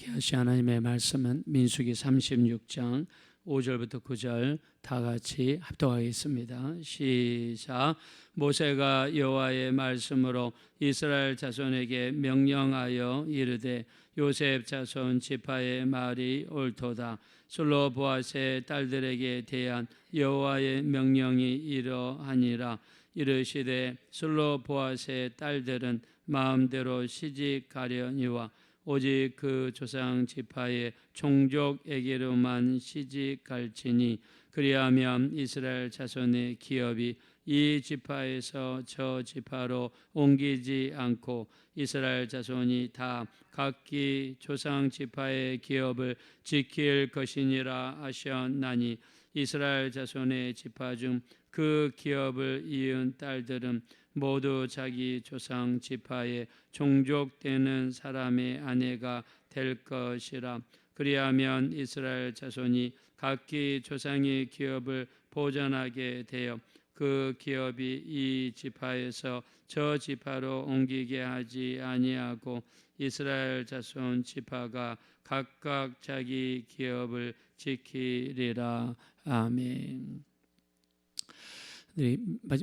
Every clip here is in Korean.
함께 하신 하나님의 말씀은 민수기 36장 5절부터 9절 다 같이 합독하겠습니다. 시작. 모세가 여호와의 말씀으로 이스라엘 자손에게 명령하여 이르되 요셉 자손 지파의 말이 옳도다. 슬로보앗의 딸들에게 대한 여호와의 명령이 이러하니라. 이르시되 슬로보앗의 딸들은 마음대로 시집가려니와 오직 그 조상 지파의 종족에게로만 시집갈지니 그리하면 이스라엘 자손의 기업이 이 지파에서 저 지파로 옮기지 않고 이스라엘 자손이 다 각기 조상 지파의 기업을 지킬 것이니라 하셨나니 이스라엘 자손의 지파 중 그 기업을 이은 딸들은 모두 자기 조상 지파의 종족되는 사람의 아내가 될 것이라. 그리하면 이스라엘 자손이 각기 조상의 기업을 보존하게 되어 그 기업이 이 지파에서 저 지파로 옮기게 하지 아니하고 이스라엘 자손 지파가 각각 자기 기업을 지키리라. 아멘.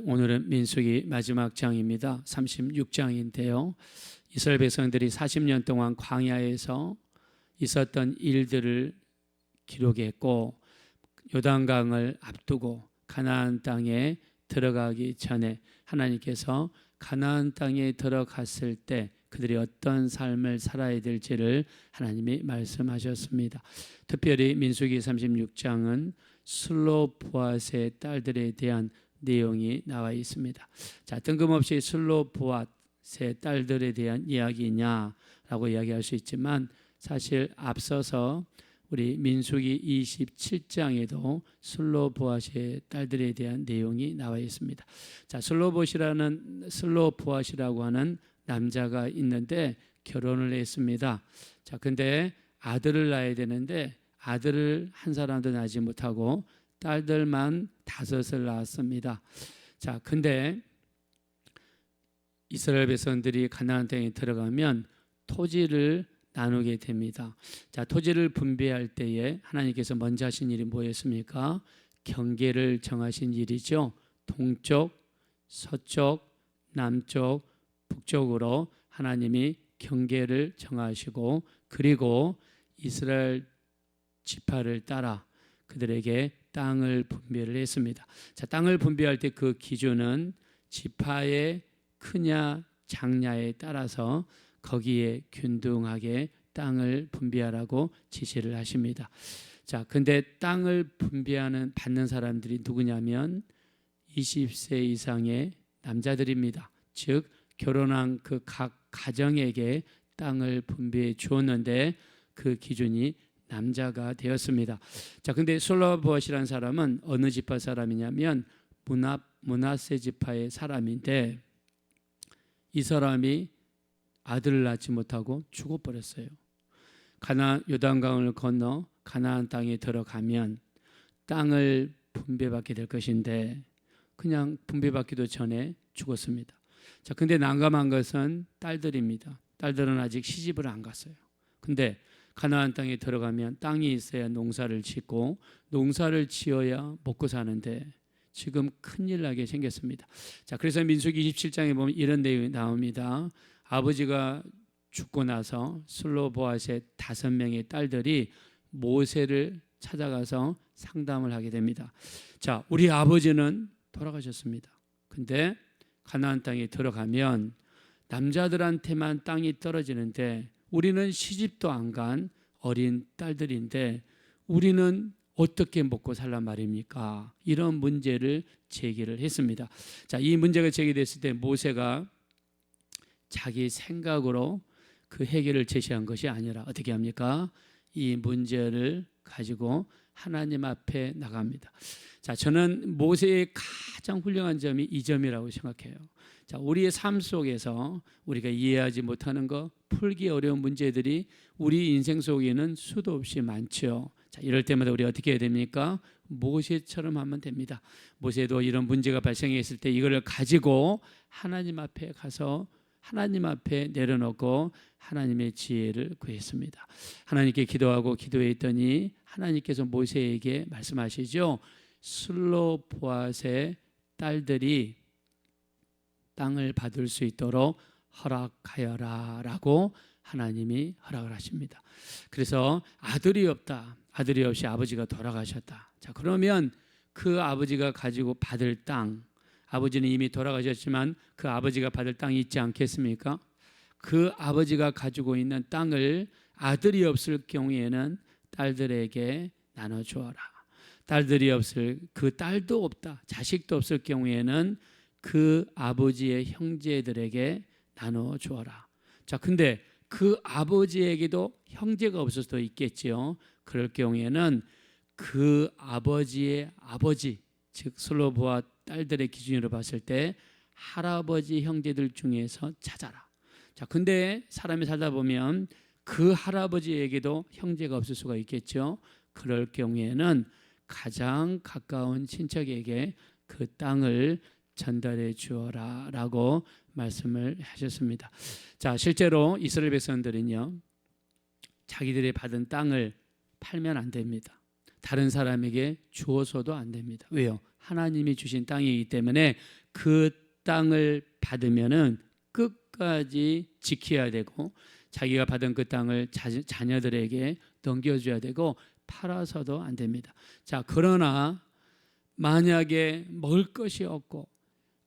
오늘은 민수기 마지막 장입니다. 36장인데요. 이스라엘 백성들이 40년 동안 광야에서 있었던 일들을 기록했고 요단강을 앞두고 가나안 땅에 들어가기 전에 하나님께서 가나안 땅에 들어갔을 때 그들이 어떤 삶을 살아야 될지를 하나님이 말씀하셨습니다. 특별히 민수기 36장은 슬로보앗의 딸들에 대한 내용이 나와 있습니다. 자, 뜬금없이 슬로보앗의 딸들에 대한 이야기냐라고 이야기할 수 있지만 사실 앞서서 우리 민수기 27장에도 슬로보앗의 딸들에 대한 내용이 나와 있습니다. 자, 슬로보앗이라고 하는 남자가 있는데 결혼을 했습니다. 자, 근데 아들을 낳아야 되는데 아들을 한 사람도 낳지 못하고 딸들만 5을 낳았습니다. 자, 근데 이스라엘 백성들이 가나안 땅에 들어가면 토지를 나누게 됩니다. 자, 토지를 분배할 때에 하나님께서 먼저 하신 일이 뭐였습니까? 경계를 정하신 일이죠. 동쪽, 서쪽, 남쪽, 북쪽으로 하나님이 경계를 정하시고 그리고 이스라엘 지파를 따라 그들에게 땅을 분배를 했습니다. 자, 땅을 분배할 때 그 기준은 지파의 크냐 작냐에 따라서 거기에 균등하게 땅을 분배하라고 지시를 하십니다. 자, 근데 땅을 받는 사람들이 누구냐면 20세 이상의 남자들입니다. 즉 결혼한 그 각 가정에게 땅을 분배해 주었는데 그 기준이 남자가 되었습니다. 자, 근데 슬로보앗이라는 사람은 어느 지파 사람이냐면 므낫세 지파의 사람인데 이 사람이 아들을 낳지 못하고 죽어버렸어요. 요단강을 건너 가나안 땅에 들어가면 땅을 분배받게 될 것인데 그냥 분배받기도 전에 죽었습니다. 자, 근데 난감한 것은 딸들입니다. 딸들은 아직 시집을 안 갔어요. 근데 가나안 땅에 들어가면 땅이 있어야 농사를 짓고 농사를 지어야 먹고 사는데 지금 큰일 나게 생겼습니다. 자, 그래서 민수기 27장에 보면 이런 내용이 나옵니다. 아버지가 죽고 나서 슬로보앗의 5명의 딸들이 모세를 찾아가서 상담을 하게 됩니다. 자, 우리 아버지는 돌아가셨습니다. 근데 가나안 땅에 들어가면 남자들한테만 땅이 떨어지는데 우리는 시집도 안 간 어린 딸들인데 우리는 어떻게 먹고 살란 말입니까? 이런 문제를 제기를 했습니다. 자, 이 문제가 제기됐을 때 모세가 자기 생각으로 그 해결을 제시한 것이 아니라 어떻게 합니까? 이 문제를 가지고 하나님 앞에 나갑니다. 자, 저는 모세의 가장 훌륭한 점이 이 점이라고 생각해요. 자, 우리의 삶 속에서 우리가 이해하지 못하는 것, 풀기 어려운 문제들이 우리 인생 속에는 수도 없이 많죠. 자, 이럴 때마다 우리 어떻게 해야 됩니까? 모세처럼 하면 됩니다. 모세도 이런 문제가 발생했을 때 이걸 가지고 하나님 앞에 가서 하나님 앞에 내려놓고 하나님의 지혜를 구했습니다. 하나님께 기도하고 기도했더니 하나님께서 모세에게 말씀하시죠. 슬로보앗의 딸들이 땅을 받을 수 있도록 허락하여라 라고 하나님이 허락을 하십니다. 그래서 아들이 없다. 아들이 없이 아버지가 돌아가셨다. 자, 그러면 그 아버지가 가지고 받을 땅, 아버지는 이미 돌아가셨지만 그 아버지가 받을 땅이 있지 않겠습니까? 그 아버지가 가지고 있는 땅을 아들이 없을 경우에는 딸들에게 나눠주어라. 딸들이 없을, 그 딸도 없다, 자식도 없을 경우에는 그 아버지의 형제들에게 나눠주어라. 자, 근데 그 아버지에게도 형제가 없을 수도 있겠지요. 그럴 경우에는 그 아버지의 아버지, 즉 슬로보아 딸들의 기준으로 봤을 때 할아버지 형제들 중에서 찾아라. 자, 근데 사람이 살다 보면 그 할아버지에게도 형제가 없을 수가 있겠죠. 그럴 경우에는 가장 가까운 친척에게 그 땅을 전달해 주어라 라고 말씀을 하셨습니다. 자, 실제로 이스라엘 백성들은요, 자기들이 받은 땅을 팔면 안 됩니다. 다른 사람에게 주어서도 안 됩니다. 왜요? 하나님이 주신 땅이기 때문에 그 땅을 받으면은 끝까지 지켜야 되고, 자기가 받은 그 땅을 자녀들에게 넘겨줘야 되고, 팔아서도 안 됩니다. 자, 그러나 만약에 먹을 것이 없고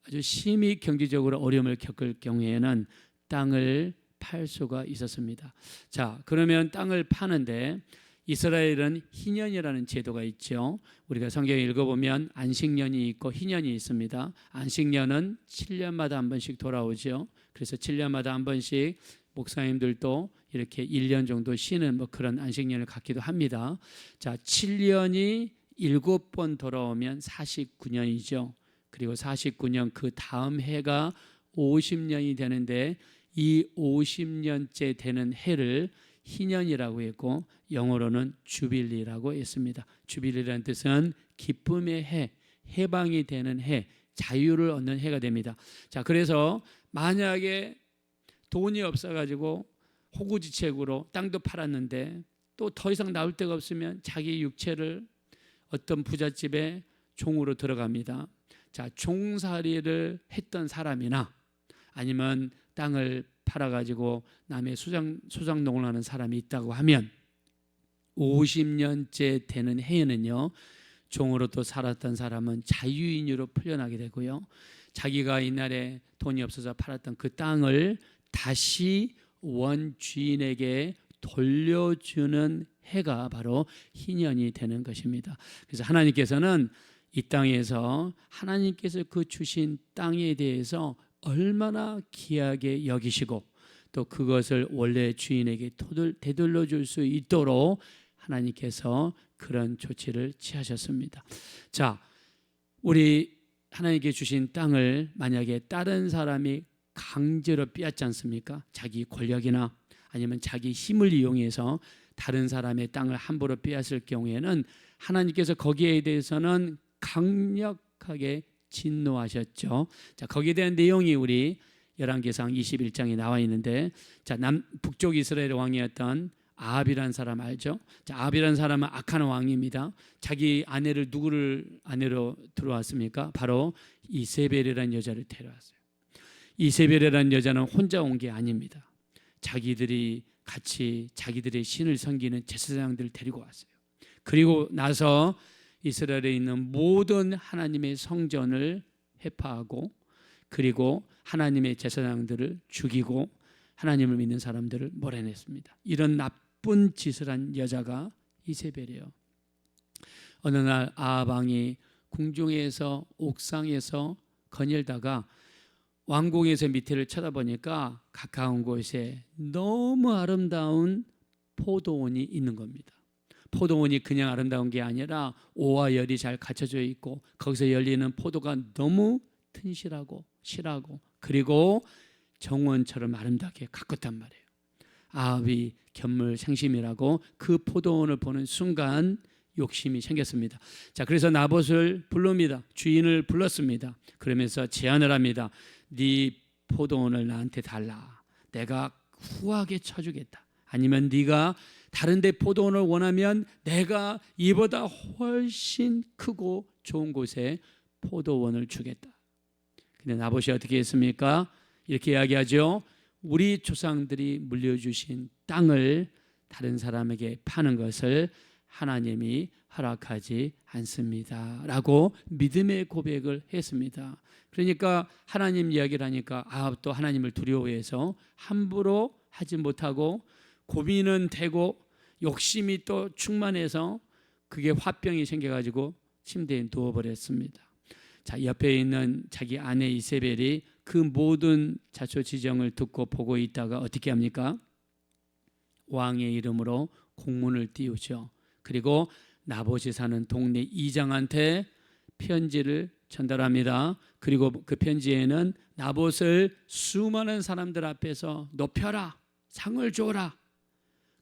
아주 심히 경제적으로 어려움을 겪을 경우에는 땅을 팔 수가 있었습니다. 자, 그러면 땅을 파는데 이스라엘은 희년이라는 제도가 있죠. 우리가 성경 읽어보면 안식년이 있고 희년이 있습니다. 안식년은 7년마다 한 번씩 돌아오죠. 그래서 7년마다 한 번씩 목사님들도 이렇게 1년 정도 쉬는 뭐 그런 안식년을 갖기도 합니다. 자, 7년이 7번 돌아오면 49년이죠. 그리고 49년 그 다음 해가 50년이 되는데 이 50년째 되는 해를 희년이라고 했고 영어로는 주빌리라고 했습니다. 주빌리라는 뜻은 기쁨의 해, 해방이 되는 해, 자유를 얻는 해가 됩니다. 자, 그래서 만약에 돈이 없어가지고 호구지책으로 땅도 팔았는데 또 더 이상 나올 데가 없으면 자기 육체를 어떤 부잣집에 종으로 들어갑니다. 자, 종살이를 했던 사람이나 아니면 땅을 팔아가지고 남의 수장농을 하는 사람이 있다고 하면 50년째 되는 해에는요, 종으로 또 살았던 사람은 자유인으로 풀려나게 되고요, 자기가 이날에 돈이 없어서 팔았던 그 땅을 다시 원주인에게 돌려주는 해가 바로 희년이 되는 것입니다. 그래서 하나님께서는 이 땅에서 하나님께서 그 주신 땅에 대해서 얼마나 귀하게 여기시고 또 그것을 원래 주인에게 되돌려 줄 수 있도록 하나님께서 그런 조치를 취하셨습니다. 자, 우리 하나님께 주신 땅을 만약에 다른 사람이 강제로 빼앗지 않습니까? 자기 권력이나 아니면 자기 힘을 이용해서 다른 사람의 땅을 함부로 빼앗을 경우에는 하나님께서 거기에 대해서는 강력하게 진노하셨죠. 자, 거기에 대한 내용이 우리 열왕기상 21장에 나와 있는데, 자, 북쪽 이스라엘 왕이었던 아합이라는 사람 알죠? 자, 아합이라는 사람은 악한 왕입니다. 자기 아내를 누구를 아내로 들어왔습니까? 바로 이세벨이라는 여자를 데려왔어요. 이세벨이라는 여자는 혼자 온 게 아닙니다. 자기들이 같이 자기들의 신을 섬기는 제사장들을 데리고 왔어요. 그리고 나서 이스라엘에 있는 모든 하나님의 성전을 해파하고 그리고 하나님의 제사장들을 죽이고 하나님을 믿는 사람들을 몰아냈습니다. 이런 나쁜 짓을 한 여자가 이세벨이에요. 어느 날 아합 왕이 궁중에서 옥상에서 거닐다가 왕궁에서 밑을 쳐다보니까 가까운 곳에 너무 아름다운 포도원이 있는 겁니다. 포도원이 그냥 아름다운 게 아니라 오와 열이 잘 갖춰져 있고 거기서 열리는 포도가 너무 튼실하고 실하고 그리고 정원처럼 아름답게 가꿨단 말이에요. 아합이 견물생심이라고 그 포도원을 보는 순간 욕심이 생겼습니다. 자, 그래서 나봇을 부릅니다. 주인을 불렀습니다. 그러면서 제안을 합니다. 네 포도원을 나한테 달라. 내가 후하게 쳐주겠다. 아니면 네가 다른 데 포도원을 원하면 내가 이보다 훨씬 크고 좋은 곳에 포도원을 주겠다. 근데 나봇이 어떻게 했습니까? 이렇게 이야기하죠. 우리 조상들이 물려주신 땅을 다른 사람에게 파는 것을 하나님이 허락하지 않습니다 라고 믿음의 고백을 했습니다. 그러니까 하나님 이야기를 하니까 아합도 하나님을 두려워해서 함부로 하지 못하고 고민은 되고 욕심이 또 충만해서 그게 화병이 생겨가지고 침대에 누워버렸습니다. 자, 옆에 있는 자기 아내 이세벨이 그 모든 자초지정을 듣고 보고 있다가 어떻게 합니까? 왕의 이름으로 공문을 띄우죠. 그리고 나봇이 사는 동네 이장한테 편지를 전달합니다. 그리고 그 편지에는 나봇을 수많은 사람들 앞에서 높여라, 상을 줘라,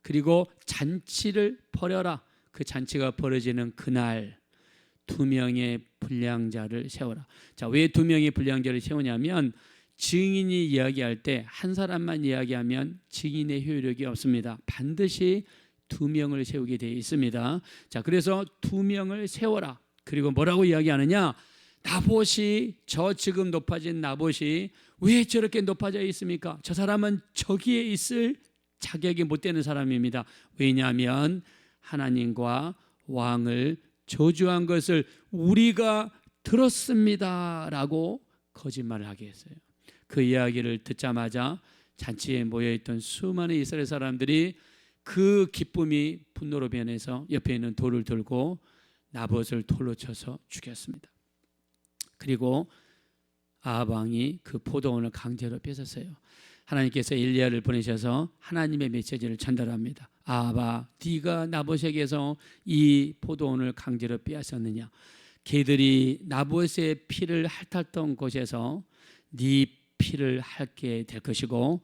그리고 잔치를 벌여라. 그 잔치가 벌어지는 그날 2명의 불량자를 세워라. 자, 왜 2명의 불량자를 세우냐면 증인이 이야기할 때 한 사람만 이야기하면 증인의 효력이 없습니다. 반드시 2명을 세우게 되어 있습니다. 자, 그래서 2명을 세워라. 그리고 뭐라고 이야기하느냐? 나봇이, 저 지금 높아진 나봇이 왜 저렇게 높아져 있습니까? 저 사람은 저기에 있을 자격이 못 되는 사람입니다. 왜냐하면 하나님과 왕을 저주한 것을 우리가 들었습니다 라고 거짓말을 하게 했어요. 그 이야기를 듣자마자 잔치에 모여있던 수많은 이스라엘 사람들이 그 기쁨이 분노로 변해서 옆에 있는 돌을 들고 나봇을 돌로 쳐서 죽였습니다. 그리고 아합 왕이 그 포도원을 강제로 뺏었어요. 하나님께서 엘리야를 보내셔서 하나님의 메시지를 전달합니다. 아합아, 네가 나봇에게서 이 포도원을 강제로 빼앗았느냐? 걔들이 나봇의 피를 핥았던 곳에서 네 피를 핥게 될 것이고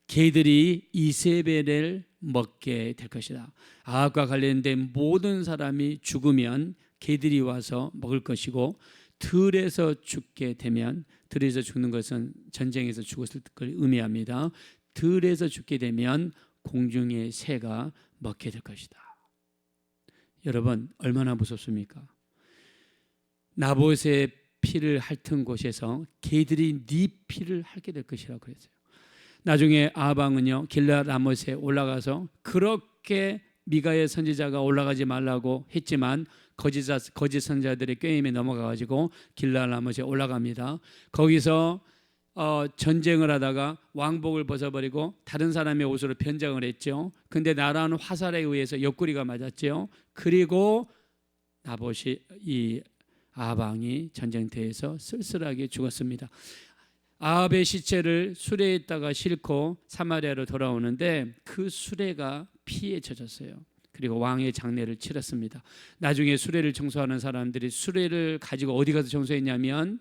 걔들이 이세벨을 먹게 될 것이다. 아합과 관련된 모든 사람이 죽으면 걔들이 와서 먹을 것이고 들에서 죽게 되면, 들에서 죽는 것은 전쟁에서 죽었을 걸 의미합니다. 들에서 죽게 되면 공중의 새가 먹게 될 것이다. 여러분, 얼마나 무섭습니까? 나봇의 피를 핥은 곳에서 개들이 네 피를 핥게 될 것이라고 그랬어요. 나중에 아합 왕은요, 길르앗 라못에 올라가서 그렇게 미가의 선지자가 올라가지 말라고 했지만 거짓 선지자들의 꾀임에 넘어가가지고 길르앗 라못에 올라갑니다. 거기서 전쟁을 하다가 왕복을 벗어버리고 다른 사람의 옷으로 변장을 했죠. 근데 날아오는 화살에 의해서 옆구리가 맞았죠. 그리고 나봇이, 이 아합 왕이 전쟁터에서 쓸쓸하게 죽었습니다. 아합의 시체를 수레에다가 싣고 사마리아로 돌아오는데 그 수레가 피에 젖었어요. 그리고 왕의 장례를 치렀습니다. 나중에 수레를 청소하는 사람들이 수레를 가지고 어디 가서 청소했냐면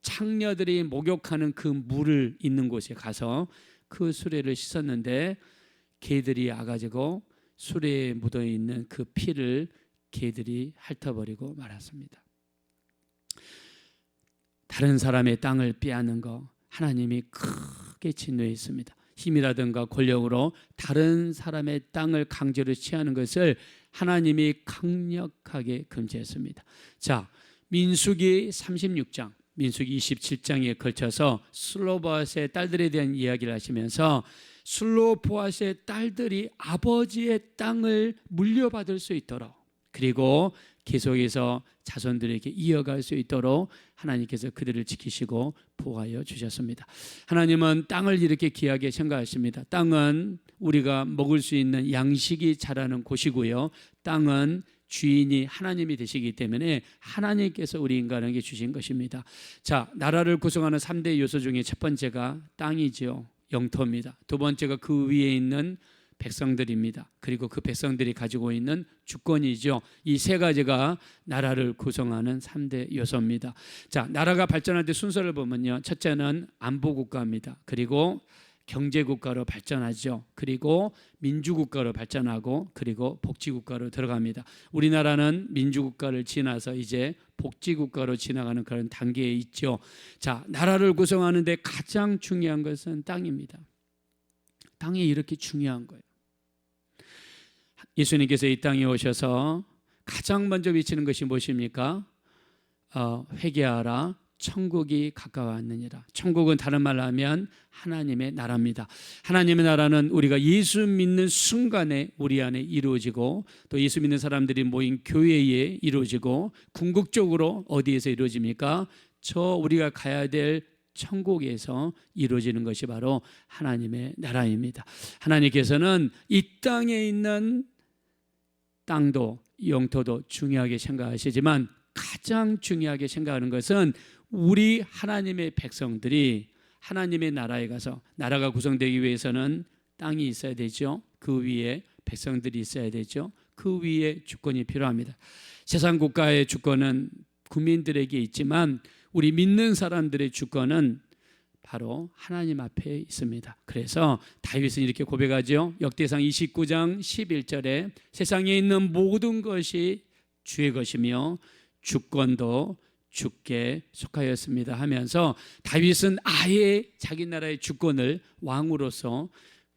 창녀들이 목욕하는 그 물을 있는 곳에 가서 그 수레를 씻었는데 개들이 와가지고 수레에 묻어있는 그 피를 개들이 핥아버리고 말았습니다. 다른 사람의 땅을 빼앗는 거 하나님이 크게 진노했습니다. 힘이라든가 권력으로 다른 사람의 땅을 강제로 취하는 것을 하나님이 강력하게 금지했습니다. 자, 민수기 36장, 민수기 27장에 걸쳐서 슬로보앗의 딸들에 대한 이야기를 하시면서 슬로보앗의 딸들이 아버지의 땅을 물려받을 수 있도록, 그리고 계속해서 자손들에게 이어갈 수 있도록 하나님께서 그들을 지키시고 보호하여 주셨습니다. 하나님은 땅을 이렇게 귀하게 생각하십니다. 땅은 우리가 먹을 수 있는 양식이 자라는 곳이고요, 땅은 주인이 하나님이 되시기 때문에 하나님께서 우리 인간에게 주신 것입니다. 자, 나라를 구성하는 3대 요소 중에 첫 번째가 땅이죠. 영토입니다. 두 번째가 그 위에 있는 백성들입니다. 그리고 그 백성들이 가지고 있는 주권이죠. 이 세 가지가 나라를 구성하는 3대 요소입니다. 자, 나라가 발전할 때 순서를 보면요, 첫째는 안보 국가입니다. 그리고 경제국가로 발전하죠. 그리고 민주국가로 발전하고 그리고 복지국가로 들어갑니다. 우리나라는 민주국가를 지나서 이제 복지국가로 지나가는 그런 단계에 있죠. 자, 나라를 구성하는데 가장 중요한 것은 땅입니다. 땅이 이렇게 중요한 거예요. 예수님께서 이 땅에 오셔서 가장 먼저 비치는 것이 무엇입니까? 회개하라, 천국이 가까웠느니라. 천국은 다른 말로 하면 하나님의 나라입니다. 하나님의 나라는 우리가 예수 믿는 순간에 우리 안에 이루어지고 또 예수 믿는 사람들이 모인 교회에 이루어지고 궁극적으로 어디에서 이루어집니까? 우리가 가야 될 천국에서 이루어지는 것이 바로 하나님의 나라입니다. 하나님께서는 이 땅에 있는 땅도 영토도 중요하게 생각하시지만 가장 중요하게 생각하는 것은 우리 하나님의 백성들이 하나님의 나라에 가서, 나라가 구성되기 위해서는 땅이 있어야 되죠. 그 위에 백성들이 있어야 되죠. 그 위에 주권이 필요합니다. 세상 국가의 주권은 국민들에게 있지만 우리 믿는 사람들의 주권은 바로 하나님 앞에 있습니다. 그래서 다윗은 이렇게 고백하죠. 역대상 29장 11절에 세상에 있는 모든 것이 주의 것이며 주권도 주께 속하였습니다 하면서 다윗은 아예 자기 나라의 주권을 왕으로서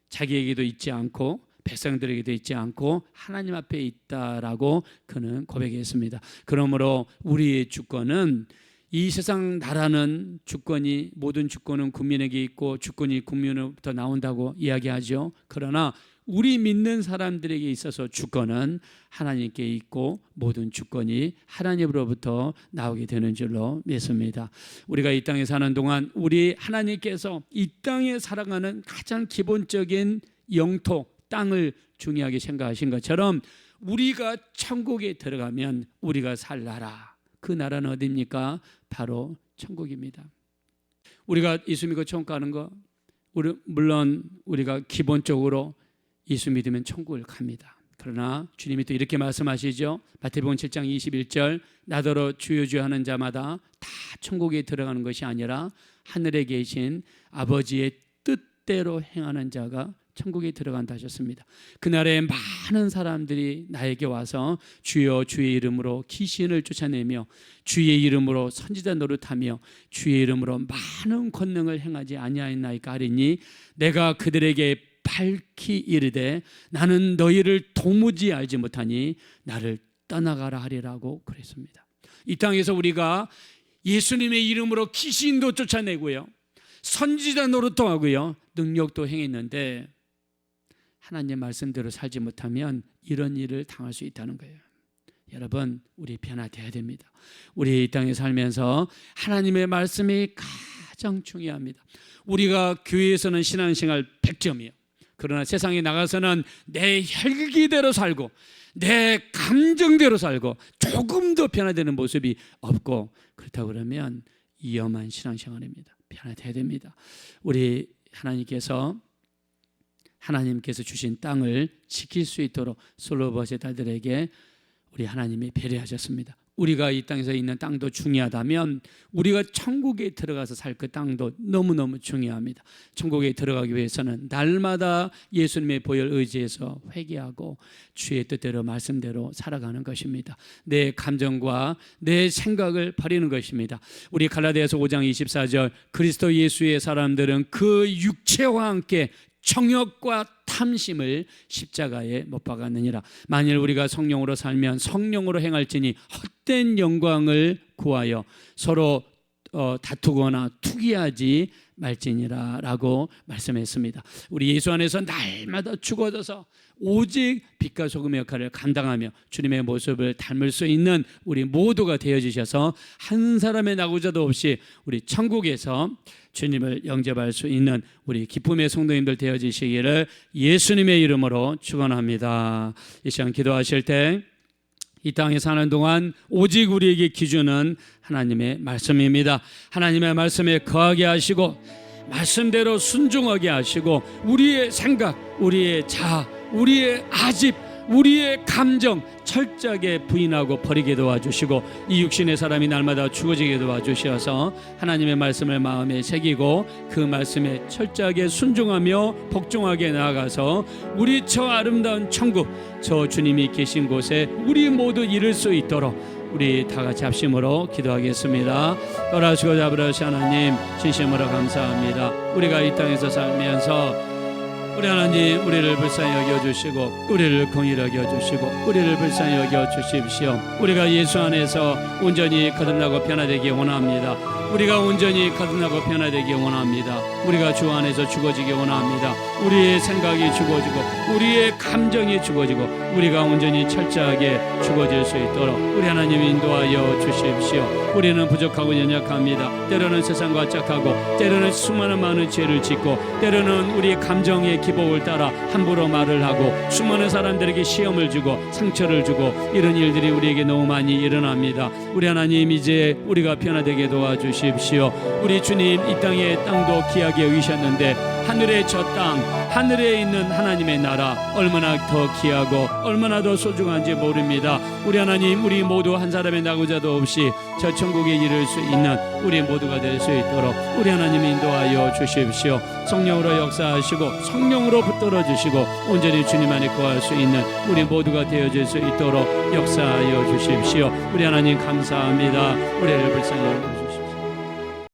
자기에게도 있지 않고 백성들에게도 있지 않고 하나님 앞에 있다라고 그는 고백했습니다. 그러므로 우리의 주권은, 이 세상 나라는 주권이, 모든 주권은 국민에게 있고 주권이 국민으로부터 나온다고 이야기하죠. 그러나 우리 믿는 사람들에게 있어서 주권은 하나님께 있고 모든 주권이 하나님으로부터 나오게 되는 줄로 믿습니다. 우리가 이 땅에 사는 동안 우리 하나님께서 이 땅에 살아가는 가장 기본적인 영토, 땅을 중요하게 생각하신 것처럼 우리가 천국에 들어가면 우리가 살 나라, 그 나라는 어디입니까? 바로 천국입니다. 우리가 예수 믿고 천국 가는 거, 물론 우리가 기본적으로 예수 믿으면 천국을 갑니다. 그러나 주님이 또 이렇게 말씀하시죠. 마태복음 7장 21절, 나더러 주여 주여 하는 자마다 다 천국에 들어가는 것이 아니라 하늘에 계신 아버지의 뜻대로 행하는 자가 천국에 들어간다 하셨습니다. 그날에 많은 사람들이 나에게 와서 주여 주의 이름으로 귀신을 쫓아내며 주의 이름으로 선지자 노릇하며 주의 이름으로 많은 권능을 행하지 아니하였나이까 하리니 내가 그들에게 밝히 이르되 나는 너희를 도무지 알지 못하니 나를 떠나가라 하리라고 그랬습니다. 이 땅에서 우리가 예수님의 이름으로 귀신도 쫓아내고요, 선지자 노릇도 하고요, 능력도 행했는데 하나님 말씀대로 살지 못하면 이런 일을 당할 수 있다는 거예요. 여러분, 우리 변화되어야 됩니다. 우리 이 땅에 살면서 하나님의 말씀이 가장 중요합니다. 우리가 교회에서는 신앙생활 100점이에요. 그러나 세상에 나가서는 내 혈기대로 살고 내 감정대로 살고 조금 더 변화되는 모습이 없고, 그렇다고 그러면 위험한 신앙생활입니다. 변화되어야 됩니다. 우리 하나님께서 주신 땅을 지킬 수 있도록 솔로몬의 딸들에게 우리 하나님이 배려하셨습니다. 우리가 이 땅에서 있는 땅도 중요하다면 우리가 천국에 들어가서 살 그 땅도 너무너무 중요합니다. 천국에 들어가기 위해서는 날마다 예수님의 보혈 의지에서 회개하고 주의 뜻대로 말씀대로 살아가는 것입니다. 내 감정과 내 생각을 버리는 것입니다. 우리 갈라디아서 5장 24절, 그리스도 예수의 사람들은 그 육체와 함께 정욕과 탐심을 십자가에 못 박았느니라. 만일 우리가 성령으로 살면 성령으로 행할지니 헛된 영광을 구하여 서로 다투거나 투기하지 말지니라 라고 말씀했습니다. 우리 예수 안에서 날마다 죽어져서 오직 빛과 소금의 역할을 감당하며 주님의 모습을 닮을 수 있는 우리 모두가 되어주셔서 한 사람의 낙오자도 없이 우리 천국에서 주님을 영접할 수 있는 우리 기쁨의 성도님들 되어지시기를 예수님의 이름으로 축원합니다. 이 시간 기도하실 때 이 땅에 사는 동안 오직 우리에게 기준은 하나님의 말씀입니다. 하나님의 말씀에 거하게 하시고 말씀대로 순종하게 하시고 우리의 생각, 우리의 자아, 우리의 아집, 우리의 감정 철저하게 부인하고 버리게 도와주시고 이 육신의 사람이 날마다 죽어지게 도와주셔서 하나님의 말씀을 마음에 새기고 그 말씀에 철저하게 순종하며 복종하게 나아가서 우리 저 아름다운 천국, 저 주님이 계신 곳에 우리 모두 이룰 수 있도록 우리 다 같이 합심으로 기도하겠습니다. 돌아주고 잡으러신 하나님 진심으로 감사합니다. 우리가 이 땅에서 살면서 우리 하나님 우리를 불쌍히 여겨주시고 우리를 긍휼히 여겨주시고 우리를 불쌍히 여겨주십시오. 우리가 예수 안에서 온전히 거듭나고 변화되기 원합니다. 우리가 온전히 거듭나고 변화되기 원합니다. 우리가 주 안에서 죽어지기 원합니다. 우리의 생각이 죽어지고 우리의 감정이 죽어지고 우리가 온전히 철저하게 죽어질 수 있도록 우리 하나님 인도하여 주십시오. 우리는 부족하고 연약합니다. 때로는 세상과 짝하고 때로는 수많은 많은 죄를 짓고 때로는 우리 감정의 기복을 따라 함부로 말을 하고 수많은 사람들에게 시험을 주고 상처를 주고 이런 일들이 우리에게 너무 많이 일어납니다. 우리 하나님 이제 우리가 변화되게 도와주십시오. 우리 주님 이 땅에 땅도 귀하게 여기셨는데 하늘의 저 땅, 하늘에 있는 하나님의 나라 얼마나 더 귀하고 얼마나 더 소중한지 모릅니다. 우리 하나님 우리 모두 한 사람의 낙오자도 없이 저 천국에 이를 수 있는 우리 모두가 될 수 있도록 우리 하나님 인도하여 주십시오. 성령으로 역사하시고 성령으로 붙들어 주시고 온전히 주님 안에 거할 수 있는 우리 모두가 되어질 수 있도록 역사하여 주십시오. 우리 하나님 감사합니다. 우리를 불쌍히 여기시옵소서.